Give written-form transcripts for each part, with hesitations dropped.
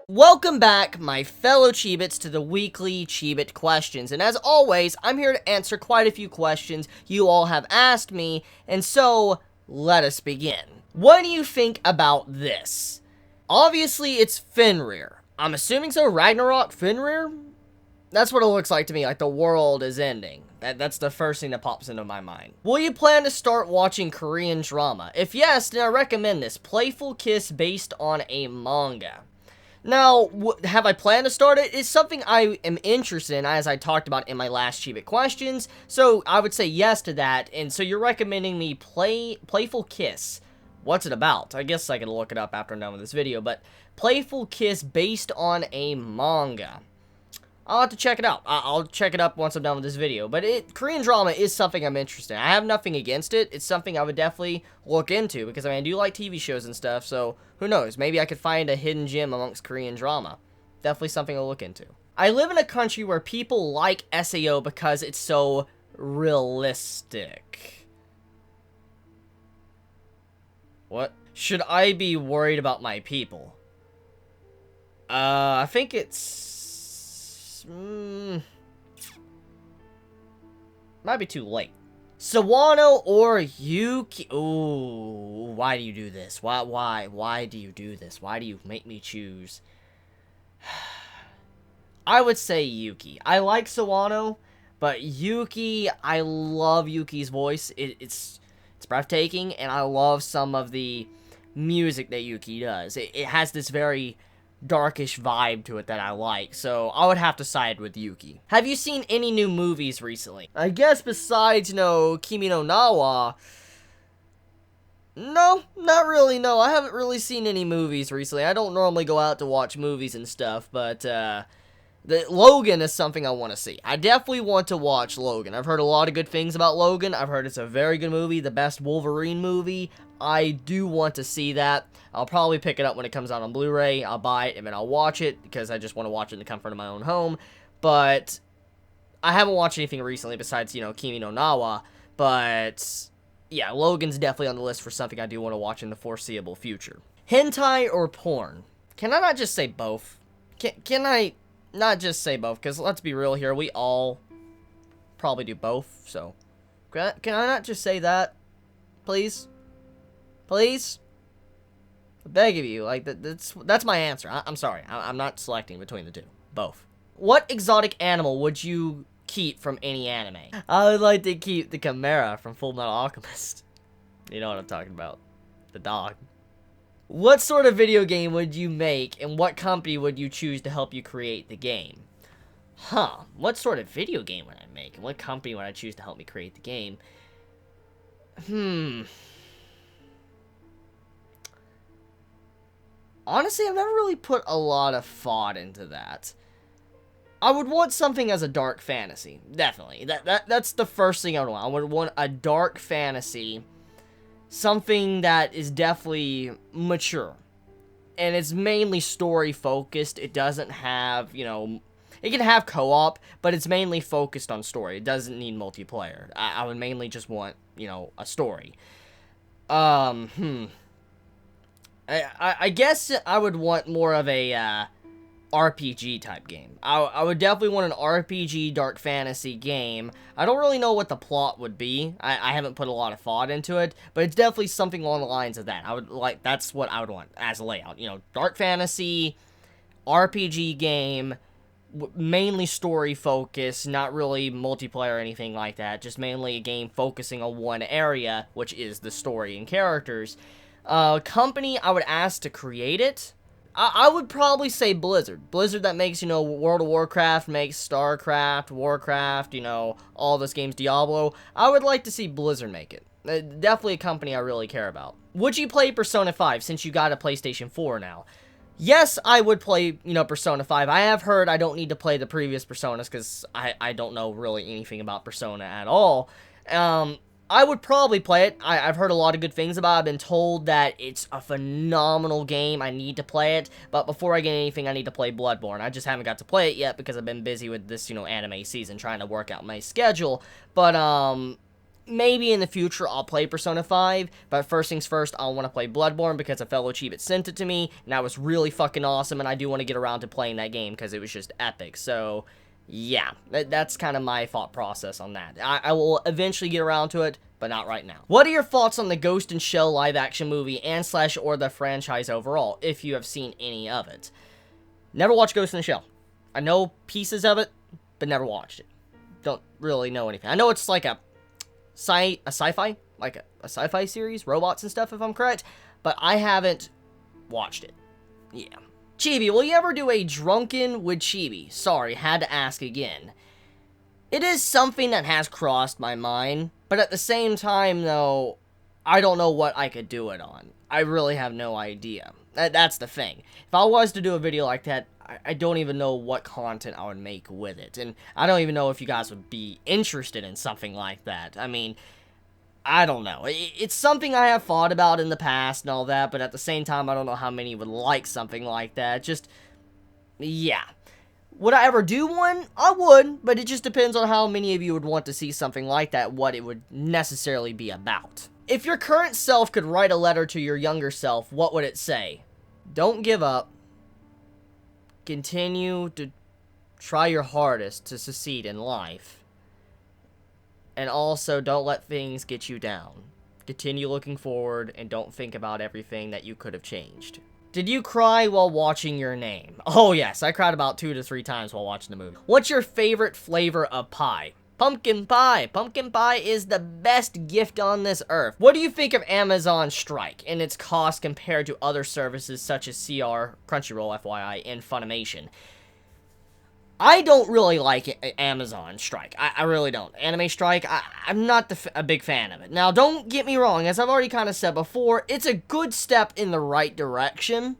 Welcome back, my fellow Chibits, to the weekly Chibit questions, and as always, I'm here to answer quite a few questions you all have asked me, and so, let us begin. What do you think about this? Obviously, it's Fenrir. I'm assuming so, Ragnarok Fenrir? That's what it looks like to me, like the world is ending. That's the first thing that pops into my mind. Will you plan to start watching Korean drama? If yes, then I recommend this, Playful Kiss based on a manga. Now, have I planned to start it? It's something I am interested in, as I talked about in my last Chibit questions, so I would say yes to that, and so you're recommending me Playful Kiss. What's it about? I guess I can look it up after I'm done with this video, but Playful Kiss based on a manga. I'll have to check it out. I'll check it up once I'm done with this video. But Korean drama is something I'm interested in. I have nothing against it. It's something I would definitely look into. Because, I mean, I do like TV shows and stuff. So, who knows? Maybe I could find a hidden gem amongst Korean drama. Definitely something I'll look into. I live in a country where people like SAO because it's so realistic. What? Should I be worried about my people? I think it's... might be too late. Sawano or Yuki? Ooh, why do you do this? Why do you do this? Why do you make me choose? I would say Yuki. I like Sawano, but Yuki, I love Yuki's voice. It's breathtaking, and I love some of the music that Yuki does. It has this very darkish vibe to it that I like, so I would have to side with Yuki. Have you seen any new movies recently? I guess besides, Kimi no Na wa, no, not really, no. I haven't really seen any movies recently. I don't normally go out to watch movies and stuff, but, Logan is something I want to see. I definitely want to watch Logan. I've heard a lot of good things about Logan. I've heard it's a very good movie, the best Wolverine movie. I do want to see that. I'll probably pick it up when it comes out on Blu-ray. I'll buy it and then I'll watch it because I just want to watch it in the comfort of my own home. But I haven't watched anything recently besides, Kimi no Na wa. But yeah, Logan's definitely on the list for something I do want to watch in the foreseeable future. Hentai or porn? Can I not just say both? Can I not just say both? Because let's be real here, we all probably do both. So can I not just say that? Please? Please? I beg of you, like, that's my answer. I'm sorry, I'm not selecting between the two. Both. What exotic animal would you keep from any anime? I would like to keep the Chimera from Full Metal Alchemist. You know what I'm talking about. The dog. What sort of video game would you make, and what company would you choose to help you create the game? What sort of video game would I make, and what company would I choose to help me create the game? Honestly, I've never really put a lot of thought into that. I would want something as a dark fantasy. Definitely. That's the first thing I would want. I would want a dark fantasy. Something that is definitely mature. And it's mainly story focused. It doesn't have, it can have co-op, but it's mainly focused on story. It doesn't need multiplayer. I would mainly just want, a story. I guess I would want more of a RPG type game. I would definitely want an RPG dark fantasy game. I don't really know what the plot would be. I haven't put a lot of thought into it, but it's definitely something along the lines of that. That's what I would want as a layout. Dark fantasy, RPG game, mainly story focused, not really multiplayer or anything like that. Just mainly a game focusing on one area, which is the story and characters. Company I would ask to create it, I would probably say Blizzard. Blizzard that makes, World of Warcraft, makes StarCraft, Warcraft, all those games, Diablo. I would like to see Blizzard make it. Definitely a company I really care about. Would you play Persona 5 since you got a PlayStation 4 now? Yes, I would play, Persona 5. I have heard I don't need to play the previous Personas because I don't know really anything about Persona at all. I would probably play it. I've heard a lot of good things about it. I've been told that it's a phenomenal game. I need to play it. But before I get anything, I need to play Bloodborne. I just haven't got to play it yet because I've been busy with this, anime season, trying to work out my schedule. But, maybe in the future I'll play Persona 5, but first things first, I want to play Bloodborne because a fellow Chibit sent it to me, and that was really fucking awesome, and I do want to get around to playing that game because it was just epic. So, yeah, that's kind of my thought process on that. I will eventually get around to it, but not right now. What are your thoughts on the Ghost in Shell live-action movie and / or the franchise overall, if you have seen any of it? Never watched Ghost in the Shell. I know pieces of it, but never watched it. Don't really know anything. I know it's like a sci-fi, like a sci-fi series, robots and stuff, if I'm correct, but I haven't watched it. Yeah. Chibi, will you ever do a drunken with Chibi? Sorry, had to ask again. It is something that has crossed my mind, but at the same time, though, I don't know what I could do it on. I really have no idea. That's the thing. If I was to do a video like that, I don't even know what content I would make with it. And I don't even know if you guys would be interested in something like that. I mean, I don't know. It's something I have thought about in the past and all that, but at the same time, I don't know how many would like something like that. Just, yeah. Would I ever do one? I would, but it just depends on how many of you would want to see something like that, what it would necessarily be about. If your current self could write a letter to your younger self, what would it say? Don't give up. Continue to try your hardest to succeed in life. And also, don't let things get you down. Continue looking forward and don't think about everything that you could have changed. Did you cry while watching Your Name? Oh yes, I cried about 2 to 3 times while watching the movie. What's your favorite flavor of pie? Pumpkin pie. Pumpkin pie is the best gift on this earth. What do you think of Amazon Strike and its cost compared to other services such as CR, Crunchyroll, FYI, and Funimation? I don't really like Amazon Strike. I really don't. Anime Strike, I'm not a big fan of it. Now, don't get me wrong. As I've already kind of said before, it's a good step in the right direction.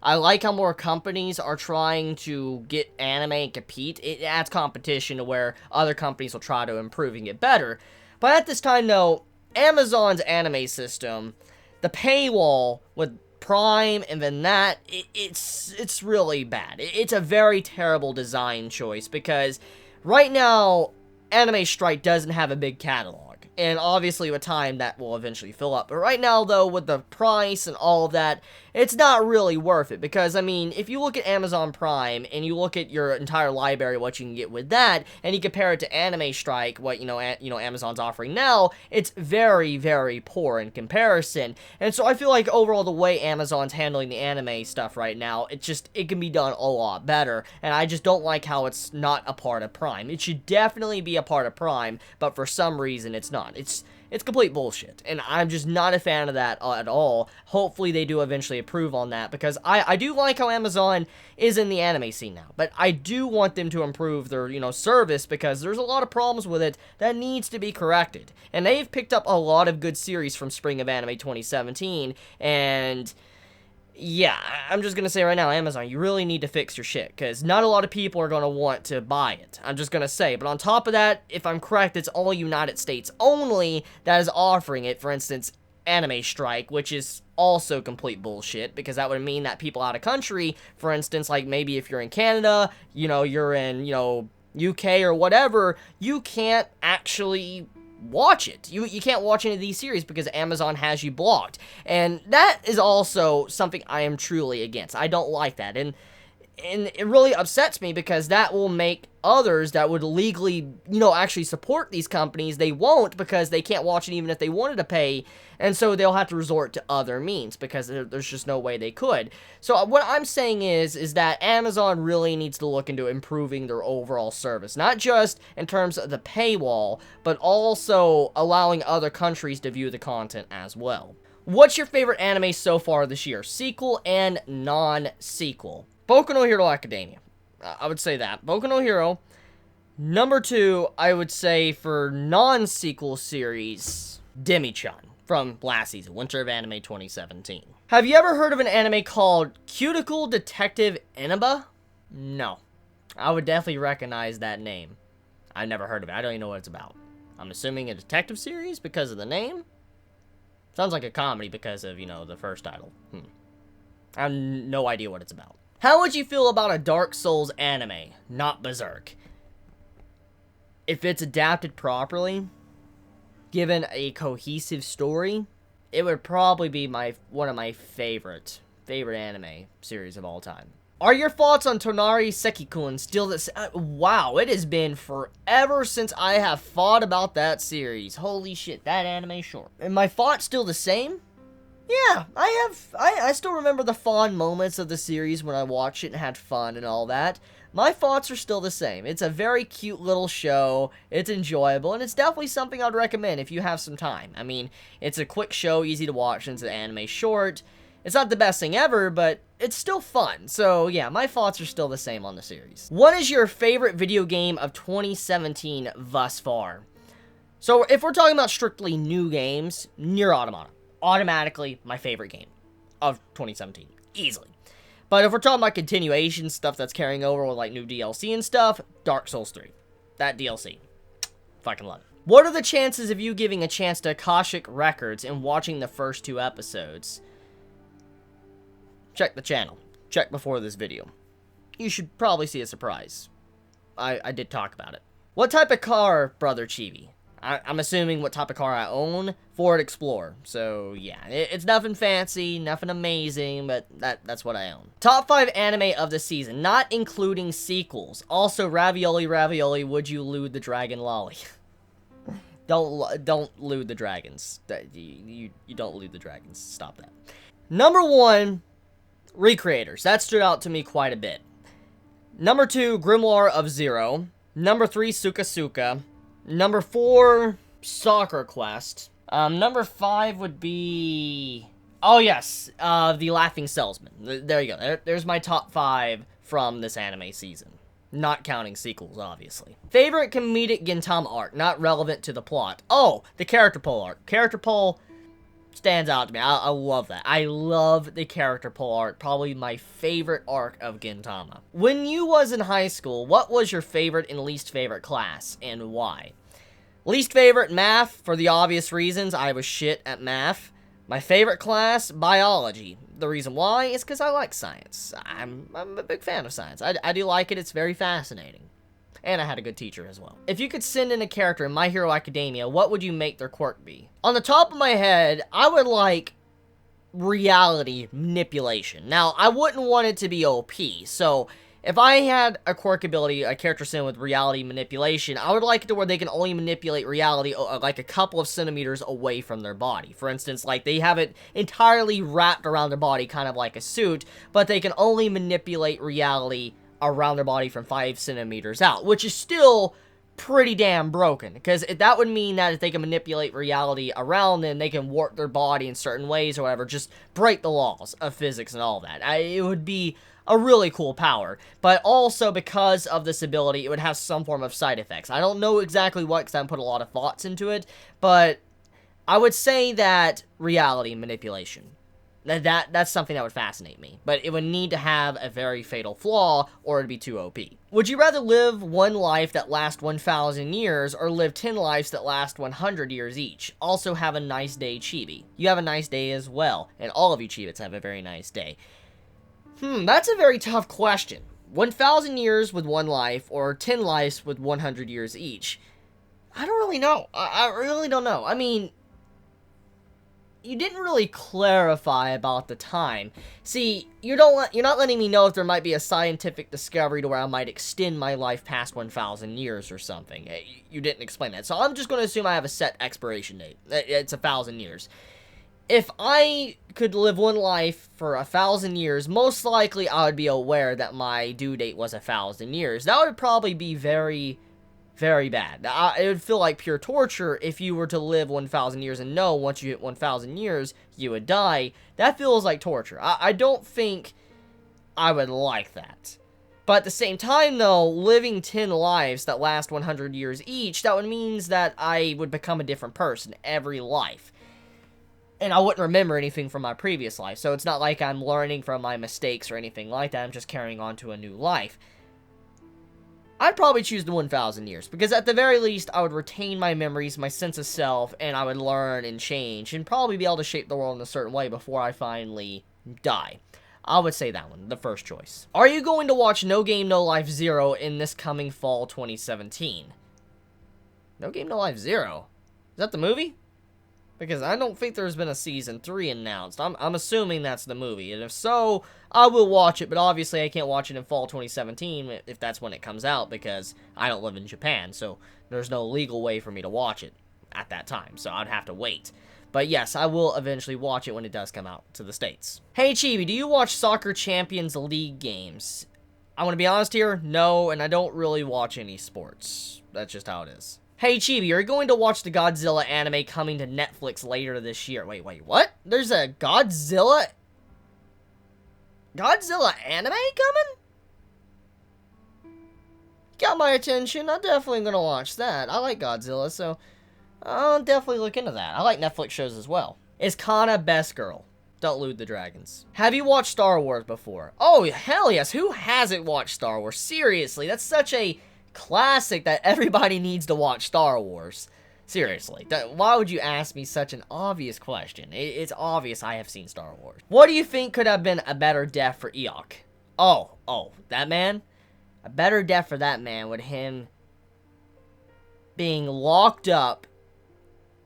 I like how more companies are trying to get anime and compete. It adds competition to where other companies will try to improve and get better. But at this time, though, Amazon's anime system, the paywall with Prime and then that, it's really bad. It's a very terrible design choice because right now, Anime Strike doesn't have a big catalog. And obviously with time that will eventually fill up. But right now though, with the price and all of that, it's not really worth it. Because I mean, if you look at Amazon Prime and you look at your entire library, what you can get with that, and you compare it to Anime Strike, what Amazon's offering now, it's very, very poor in comparison. And so I feel like overall the way Amazon's handling the anime stuff right now, it can be done a lot better. And I just don't like how it's not a part of Prime. It should definitely be a part of Prime, but for some reason it's not. It's complete bullshit, and I'm just not a fan of that at all. Hopefully they do eventually improve on that, because I do like how Amazon is in the anime scene now, but I do want them to improve their, service, because there's a lot of problems with it that needs to be corrected. And they've picked up a lot of good series from Spring of Anime 2017, and yeah, I'm just gonna say right now, Amazon, you really need to fix your shit, because not a lot of people are gonna want to buy it. I'm just gonna say, but on top of that, if I'm correct, it's all United States only that is offering it. For instance, Anime Strike, which is also complete bullshit, because that would mean that people out of country, for instance, like maybe if you're in Canada, you're in, UK or whatever, you can't actually watch it. You can't watch any of these series because Amazon has you blocked. And that is also something I am truly against. I don't like that. And it really upsets me, because that will make others that would legally, actually support these companies, they won't, because they can't watch it even if they wanted to pay, and so they'll have to resort to other means, because there's just no way they could. So what I'm saying is that Amazon really needs to look into improving their overall service, not just in terms of the paywall, but also allowing other countries to view the content as well. What's your favorite anime so far this year? Sequel and non-sequel. Boku no Hero Academia. I would say that. Boku no Hero. Number 2, I would say for non-sequel series, Demi-chan from last season, Winter of Anime 2017. Have you ever heard of an anime called Cuticle Detective Inaba? No. I would definitely recognize that name. I've never heard of it. I don't even know what it's about. I'm assuming a detective series because of the name? Sounds like a comedy because of, the first title. I have no idea what it's about. How would you feel about a Dark Souls anime, not Berserk? If it's adapted properly, given a cohesive story, it would probably be one of my favorite anime series of all time. Are your thoughts on Tonari Sekikun still the same? Wow, it has been forever since I have thought about that series. Holy shit, that anime short. And my thoughts still the same? Yeah, I still remember the fond moments of the series when I watched it and had fun and all that. My thoughts are still the same. It's a very cute little show, it's enjoyable, and it's definitely something I'd recommend if you have some time. I mean, it's a quick show, easy to watch, and it's an anime short. It's not the best thing ever, but it's still fun. So yeah, my thoughts are still the same on the series. What is your favorite video game of 2017 thus far? So if we're talking about strictly new games, Nier Automata. Automatically my favorite game of 2017. Easily. But if we're talking about continuation, stuff that's carrying over with like new DLC and stuff, Dark Souls 3. That DLC. Fucking love it. What are the chances of you giving a chance to Akashic Records and watching the first 2 episodes? Check the channel. Check before this video. You should probably see a surprise. I did talk about it. What type of car, Brother Chibi? I'm assuming what type of car I own. Ford Explorer. So, yeah. It's nothing fancy, nothing amazing, but that's what I own. Top 5 anime of the season, not including sequels. Also, Ravioli, would you lewd the dragon lolly? Don't lewd the dragons. You don't lewd the dragons. Stop that. Number 1... Recreators. That stood out to me quite a bit. Number 2, Grimoire of Zero. Number 3, Suka Suka. Number 4, Soccer Quest. Number 5 would be... Oh, yes. The Laughing Salesman. There you go. There's my top 5 from this anime season. Not counting sequels, obviously. Favorite comedic Gintama arc, not relevant to the plot. Oh, the character pull arc. Character pull... stands out to me. I love that. I love the character pull arc. Probably my favorite arc of Gintama. When you was in high school, what was your favorite and least favorite class, and why? Least favorite, math, for the obvious reasons. I was shit at math. My favorite class, biology. The reason why is because I like science. I'm a big fan of science. I do like it. It's very fascinating. And I had a good teacher as well. If you could send in a character in My Hero Academia, what would you make their quirk be? On the top of my head, I would like reality manipulation. Now, I wouldn't want it to be OP, so if I had a quirk ability, a character sent with reality manipulation, I would like it to where they can only manipulate reality like a couple of centimeters away from their body. For instance, like they have it entirely wrapped around their body, kind of like a suit, but they can only manipulate reality around their body from 5 centimeters out, which is still pretty damn broken, because that would mean that if they can manipulate reality around them, they can warp their body in certain ways or whatever, just break the laws of physics and all that. It would be a really cool power, but also because of this ability, it would have some form of side effects. I don't know exactly what, because I haven't put a lot of thoughts into it, but I would say that reality manipulation. That's something that would fascinate me. But it would need to have a very fatal flaw, or it'd be too OP. Would you rather live one life that lasts 1,000 years, or live 10 lives that last 100 years each? Also have a nice day, Chibi. You have a nice day as well. And all of you Chibits have a very nice day. That's a very tough question. 1,000 years with 1 life, or 10 lives with 100 years each? I don't really know. I really don't know. I mean, you didn't really clarify about the time. See, you're not letting me know if there might be a scientific discovery to where I might extend my life past 1,000 years or something. You didn't explain that. So I'm just going to assume I have a set expiration date. It's 1,000 years. If I could live one life for 1,000 years, most likely I would be aware that my due date was 1,000 years. That would probably be very, very bad. It would feel like pure torture if you were to live 1,000 years and know once you hit 1,000 years, you would die. That feels like torture. I don't think I would like that. But at the same time, though, living 10 lives that last 100 years each, that would mean that I would become a different person every life. And I wouldn't remember anything from my previous life, so it's not like I'm learning from my mistakes or anything like that. I'm just carrying on to a new life. I'd probably choose the 1,000 years, because at the very least, I would retain my memories, my sense of self, and I would learn and change, and probably be able to shape the world in a certain way before I finally die. I would say that one, the first choice. Are you going to watch No Game No Life 0 in this coming fall 2017? No Game No Life 0? that the movie? Because I don't think there's been a season 3 announced. I'm assuming that's the movie. And if so, I will watch it. But obviously, I can't watch it in fall 2017 if that's when it comes out. Because I don't live in Japan. So there's no legal way for me to watch it at that time. So I'd have to wait. But yes, I will eventually watch it when it does come out to the States. Hey, Chibi, do you watch Soccer Champions League games? I want to be honest here. No, and I don't really watch any sports. That's just how it is. Hey, Chibi, are you going to watch the Godzilla anime coming to Netflix later this year? Wait, what? There's a Godzilla anime coming? Got my attention. I'm definitely going to watch that. I like Godzilla, so I'll definitely look into that. I like Netflix shows as well. Is Kana best girl? Don't loot the dragons. Have you watched Star Wars before? Oh, hell yes. Who hasn't watched Star Wars? Seriously, that's such a classic that everybody needs to watch Star Wars. Seriously. Why would you ask me such an obvious question? It's obvious I have seen Star Wars. What do you think could have been a better death for Eok? Oh, that man? A better death for that man would him being locked up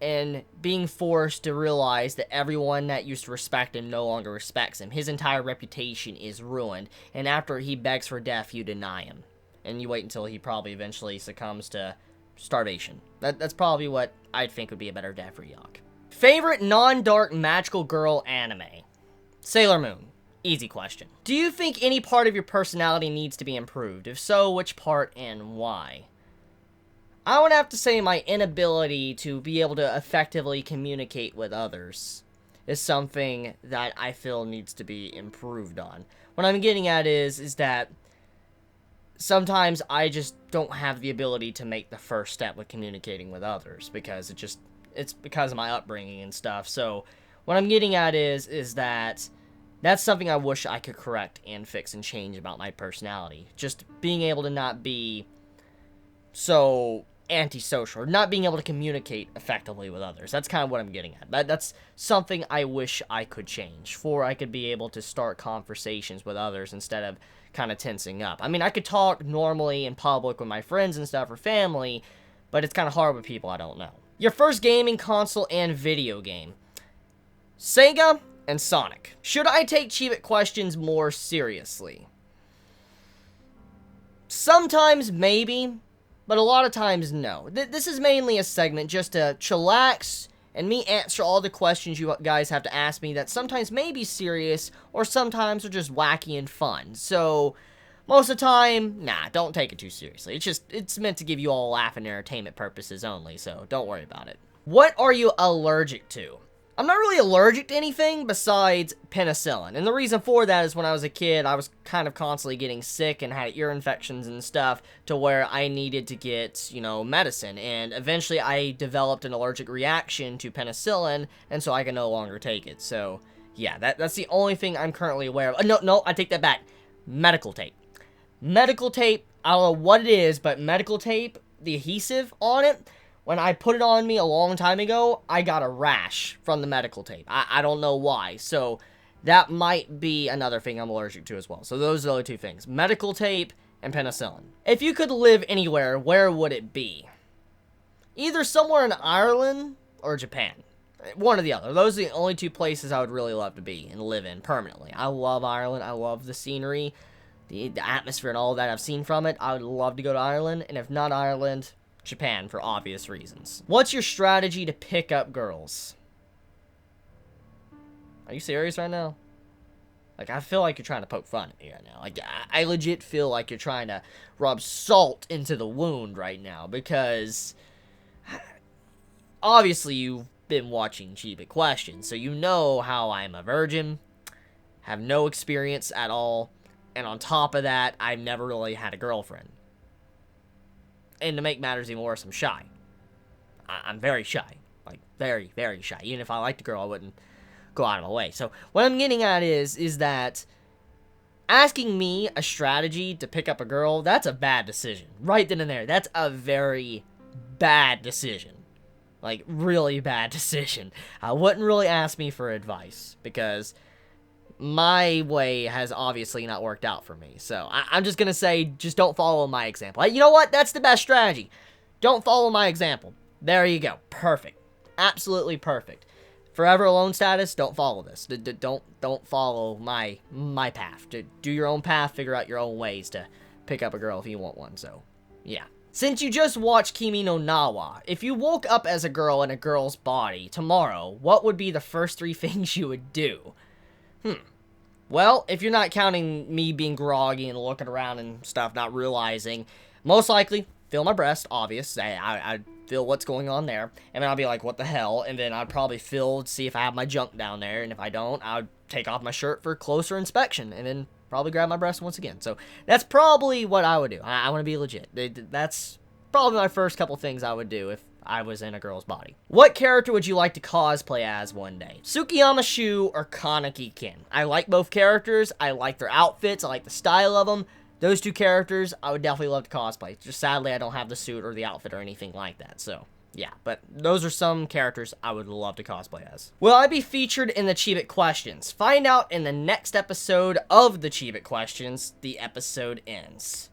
and being forced to realize that everyone that used to respect him no longer respects him. His entire reputation is ruined, and after he begs for death, you deny him. And you wait until he probably eventually succumbs to starvation. That's probably what I'd think would be a better death for Eok. Favorite non-dark magical girl anime? Sailor Moon. Easy question. Do you think any part of your personality needs to be improved? If so, which part and why? I would have to say my inability to be able to effectively communicate with others is something that I feel needs to be improved on. What I'm getting at is that sometimes I just don't have the ability to make the first step with communicating with others because it's because of my upbringing and stuff. So what I'm getting at is that that's something I wish I could correct and fix and change about my personality. Just being able to not be so antisocial, or not being able to communicate effectively with others. That's kind of what I'm getting at. That's something I wish I could change, for I could be able to start conversations with others instead of kind of tensing up. I mean, I could talk normally in public with my friends and stuff, or family, but it's kind of hard with people I don't know. Your first gaming console and video game? Sega and Sonic. Should I take Chibit questions more seriously? Sometimes, maybe, but a lot of times, no. This is mainly a segment just to chillax and me answer all the questions you guys have to ask me that sometimes may be serious or sometimes are just wacky and fun. So, most of the time, nah, don't take it too seriously. It's meant to give you all laugh and entertainment purposes only, so don't worry about it. What are you allergic to? I'm not really allergic to anything besides penicillin. And the reason for that is when I was a kid, I was kind of constantly getting sick and had ear infections and stuff to where I needed to get, medicine. And eventually I developed an allergic reaction to penicillin, and so I can no longer take it. So, yeah, that's the only thing I'm currently aware of. No, I take that back. Medical tape. Medical tape, I don't know what it is, but medical tape, the adhesive on it, when I put it on me a long time ago, I got a rash from the medical tape. I don't know why. So that might be another thing I'm allergic to as well. So those are the other two things. Medical tape and penicillin. If you could live anywhere, where would it be? Either somewhere in Ireland or Japan. One or the other. Those are the only two places I would really love to be and live in permanently. I love Ireland. I love the scenery, the atmosphere and all that I've seen from it. I would love to go to Ireland. And if not Ireland, Japan, for obvious reasons. What's your strategy to pick up girls? Are you serious right now? Like, I feel like you're trying to poke fun at me right now. Like, I legit feel like you're trying to rub salt into the wound right now, because obviously you've been watching Chibit Questions, so you know how I'm a virgin, have no experience at all, and on top of that, I've never really had a girlfriend. And to make matters even worse, I'm shy. I'm very shy. Like, very, very shy. Even if I liked a girl, I wouldn't go out of my way. So, what I'm getting at is that asking me a strategy to pick up a girl, that's a bad decision. Right then and there. That's a very bad decision. Like, really bad decision. I wouldn't really ask me for advice, because my way has obviously not worked out for me. So, I'm just going to say, just don't follow my example. You know what? That's the best strategy. Don't follow my example. There you go. Perfect. Absolutely perfect. Forever alone status, don't follow this. Don't follow my path. Do your own path, figure out your own ways to pick up a girl if you want one, so, yeah. Since you just watched Kimi no Na wa, if you woke up as a girl in a girl's body tomorrow, what would be the first 3 things you would do? Well, if you're not counting me being groggy and looking around and stuff, not realizing, most likely, feel my breast, obvious. I'd feel what's going on there, and then I'll be like, what the hell? And then I'd probably see if I have my junk down there, and if I don't, I'd take off my shirt for closer inspection, and then probably grab my breast once again. So that's probably what I would do. I want to be legit. That's probably my first couple things I would do if I was in a girl's body. What character would you like to cosplay as one day? Tsukiyama Shu or Kaneki Ken? I like both characters. I like their outfits. I like the style of them. Those 2 characters, I would definitely love to cosplay. Just sadly, I don't have the suit or the outfit or anything like that, so yeah. But those are some characters I would love to cosplay as. Will I be featured in the Chibit questions? Find out in the next episode of the Chibit questions. The episode ends.